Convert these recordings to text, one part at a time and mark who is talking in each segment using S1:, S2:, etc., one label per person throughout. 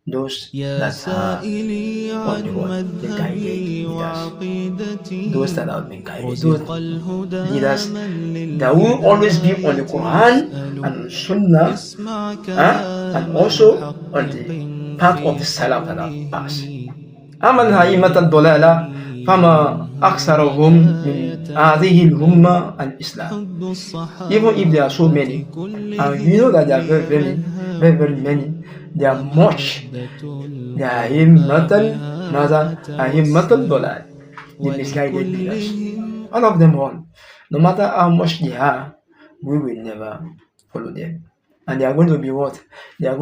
S1: those
S2: يا
S1: that are
S2: سائلي
S1: on
S2: عن
S1: the guided
S2: مذهبي
S1: leaders, those
S2: وعقيدتي
S1: that have been guided, those
S2: رزق الهدى
S1: leaders
S2: من
S1: that will always be on the
S2: للهداية
S1: Quran
S2: يسأل
S1: and Sunnah,
S2: اسمع
S1: and
S2: كلام
S1: also on
S2: محقق
S1: the path of
S2: في
S1: the Salaf that have
S2: قوله
S1: passed. أما الأئمة الضلالة
S2: دين
S1: فما
S2: هو
S1: أكثرهم من
S2: الهداية
S1: هذه الأمة الإسلام.
S2: حب
S1: Even if there are so
S2: الصحابة
S1: many, and you know
S2: كلهم
S1: that there are
S2: لي
S1: very
S2: مذهب
S1: many, they are much.
S2: ومودة
S1: They are
S2: القربى
S1: أئمة
S2: بها
S1: ماذا؟ أئمة
S2: أتوسل
S1: الضلال, the misguided leaders.
S2: ولكلهم
S1: All of them all, no matter how much they are, we will never follow them. And they are going to be what? They are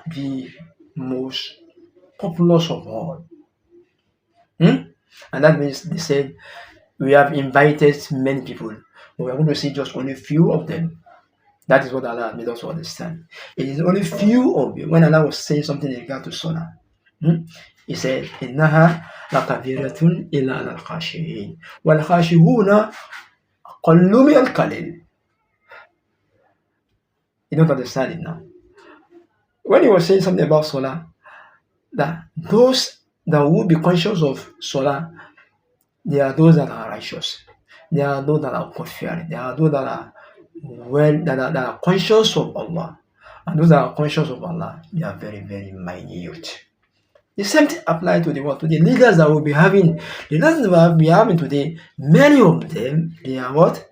S1: the most populous of all. And that means they said, we have invited many people, but we are going to see just only few of them. That is what Allah made us understand. It is only few of you. When Allah was saying something in regard to Salah, He said, إِنَّهَا لَكَبِيرَةٌ إِلَّا عَلَى الْخَاشِعِينَ وَالْخَاشِعُونَ أَقَلُّ مِنَ الْقَلِيلِ. You don't understand it now. When he was saying something about Salah, that those that will be conscious of Salah, they are those that are righteous. They are those that are God-fearing. They are those that are that are conscious of Allah. And those that are conscious of Allah, they are very, very minute. The same thing applies to the what? To the leaders that we'll be having. The leaders that we'll be having today, many of them, they are what?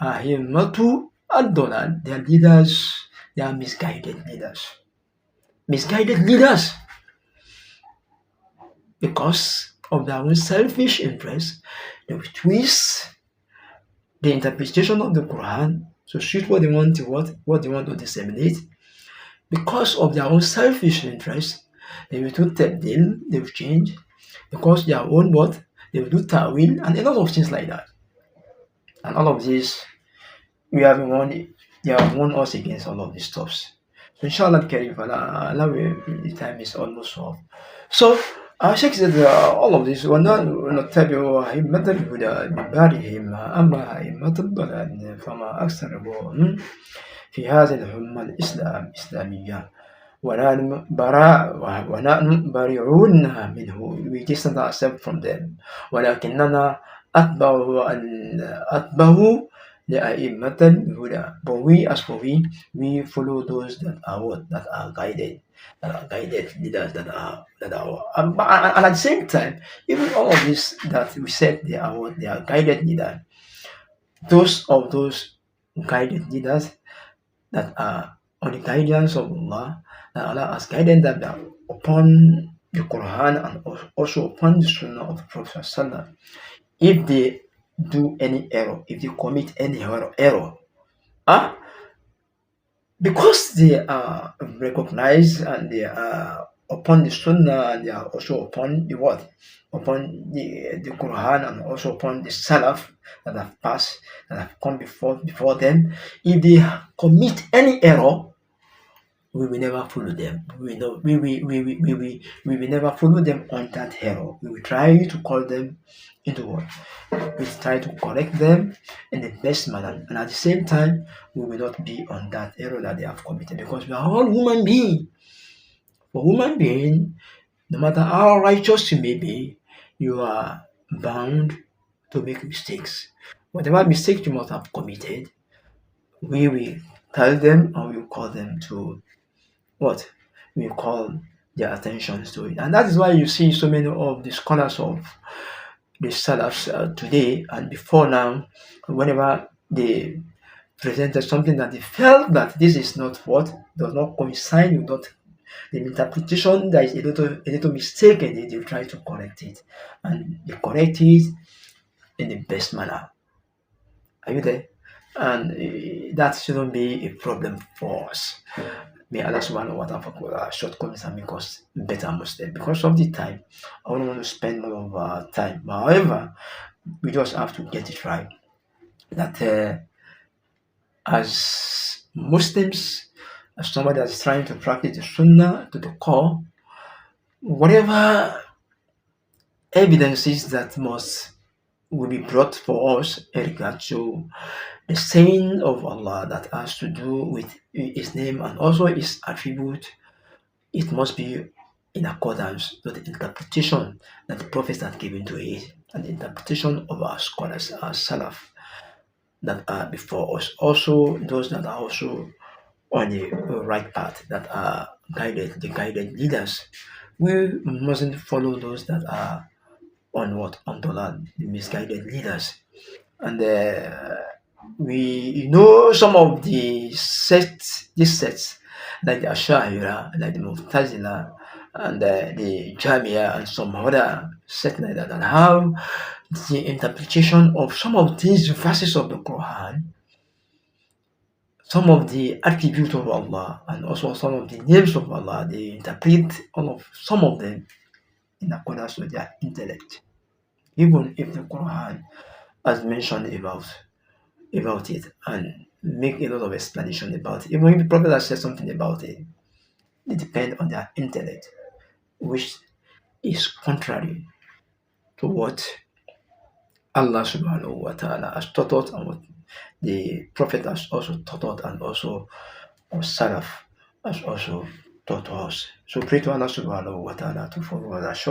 S1: Ahimatu ad-Dolal. They are leaders, they are misguided leaders. Misguided leaders. Because of their own selfish interest, they will twist the interpretation of the Quran to suit what they want to disseminate. Because of their own selfish interest, they will do tabdil, they will change. Because their own what? They will do ta'wil and a lot of things like that. And all of this, they have warned us against all of these stuffs. So inshallah Kareem, the time is almost off. So our Sheikh said all of this ونتبع أئمة الهدى من بعدهم أما أئمة الضلال فما أكثرهم في هذه الأمة الإسلامية ونحن بريئون منه. We distance ourselves from them. ولكننا أتبعه لأئمة الهدى. But we, as for we follow those that are what? That are guided leaders that are and at the same time, even all of this that we said they are what? They are guided leaders. Those guided leaders that are on the guidance of Allah, that Allah has guided them upon the Quran and also upon the Sunnah of the Prophet Sallallahu. If they do any error, if they commit any error, because they are recognized and they are upon the Sunnah and they are also upon the what? Upon the Quran and also upon the Salaf that have passed, that have come before them. If they commit any error, we will never follow them. We will never follow them on that error. We will try to call them into what? We try to correct them in the best manner, and at the same time, we will not be on that error that they have committed, because we are all human beings. For human being, no matter how righteous you may be, you are bound to make mistakes. Whatever mistake you must have committed, we will tell them and we will call them to what we call their attentions to it. And that is why you see so many of the scholars of the Salafs today and before now, whenever they presented something that they felt that this is not what does not coincide with what the interpretation, that is a little mistaken, they try to correct it, and they correct it in the best manner. Are you there? And that shouldn't be a problem for us. May Allah subhanahu wa ta'ala forgive our shortcomings and make us better Muslim. Because of the time, I don't want to spend more of our time. However, we just have to get it right. That as Muslims, as somebody that's trying to practice the Sunnah to the core, whatever evidences that will be brought for us in regard to the saying of Allah that has to do with His name and also His attribute, it must be in accordance with the interpretation that the prophets have given to it and the interpretation of our scholars, our Salaf that are before us. Also, those that are also on the right path, that are guided, the guided leaders. We mustn't follow those that are on what? On the misguided leaders. And we know some of the sects, these sects, like the Asha'ira, like the Mu'tazila, and the Jamia, and some other sects like that, and how the interpretation of some of these verses of the Quran, some of the attributes of Allah, and also some of the names of Allah, they interpret all of some of them in accordance with their intellect, even if the Quran has mentioned about it and make a lot of explanation about it. Even if the Prophet has said something about it, it depends on their intellect, which is contrary to what Allah subhanahu wa ta'ala has taught us and what the Prophet has also taught us and also our Salaf has also taught us. So pray to Allah subhanahu wa ta'ala to follow us.